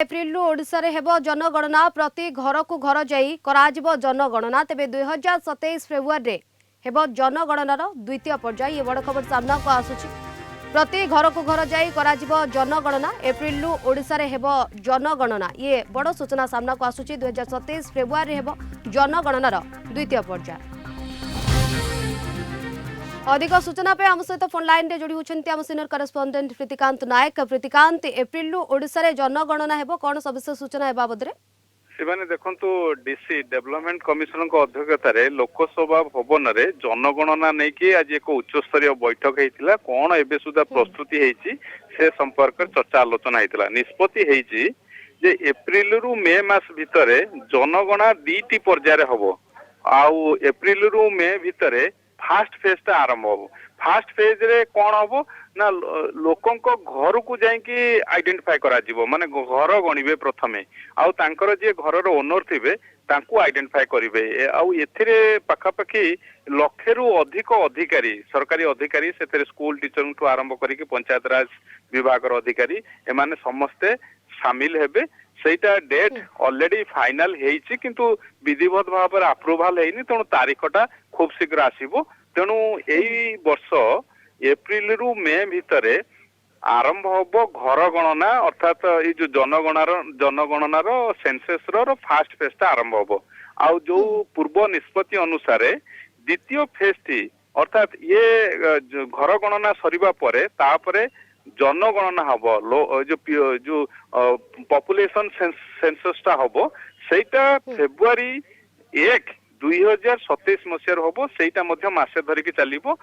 April Odisha रे हेबो जनगणना प्रति घर को घर जाई कराजिबो जनगणना तेबे 2027 फेब्रुआरी रे हेबो जनगणनार द्वितीय पर्याय ये बड़ खबर सामना को आसुची। प्रति घर को घर जाई कराजिबो जनगणना एप्रिल ओडिशा रे हेबो जनगणना ये बड़ सूचना सामना को आसुची। 2027 फेब्रुआरी रे हेबो जनगणनार द्वितीय पर्याय। अधिक सूचना पे आम सहित फोन लाइन रे जोड़ी होछन्ती आम सीनियर करेस्पोंडेंट प्रीतिकांत नायक। प्रीतिकांत, एप्रिल ओडिशा रे जनगणना हेबो कोन सविशेष सूचना हे बाबद रे? शिवानी देखंतु डीसी डेवलपमेंट कमिशन अध्यक्षतार लोकसभा भवन रे जनगणना नहीं कि आज एक उच्च स्तरीय बैठक होता कौन एबे सुधा प्रस्तुति होती से संपर्क चर्चा आलोचना होता। निष्पत्ति होती जे एप्रिल रु मे मास भितर जनगणना दीटी पर्याय हम आउ एप्रिल रु मे भितर फास्ट फेज टा आरंभ हम। फास्ट फेज रे कौन हम ना लोकंक घर को जाइकी आइडेंटिफाई करा जिवो माने घर गणिबे प्रथमे आउ तांकर जे घरर ओनर थिबे तांको आइडेंटिफाई करिवे आउ एथिरे पाखापाखी लक्षेरु अधिक अधिकारी सरकारी अधिकारी सेतेरे स्कूल टीचर ठू आरंभ करिके पंचायत राज विभाग अधिकारी एमाने समस्ते शामिल हेबे। सेटा डेट ऑलरेडी फाइनल हेइछि किंतु विधिवत भाव पर अप्रूवल हेइनी तेणु तारीखटा खूब शीघ्र आसीबो। तेणु एई वर्ष एप्रिल रु मे भितरे आरंभ हम घर गणना अर्थात ये जो जनगणनार सेंसस रो फास्ट फेज टा आरंभ हम आउ जो पूर्व निष्पत्ति अनुसार द्वितीय फेज थी अर्थात ये घर गणना सरिबा परे तापरे जनगणना हम जो पॉपुलेशन सेंसस टा हम सेटा फेब्रुआरी 1 2027 मसीह हम सेटा मध्य मासे धरिकी चलिबो।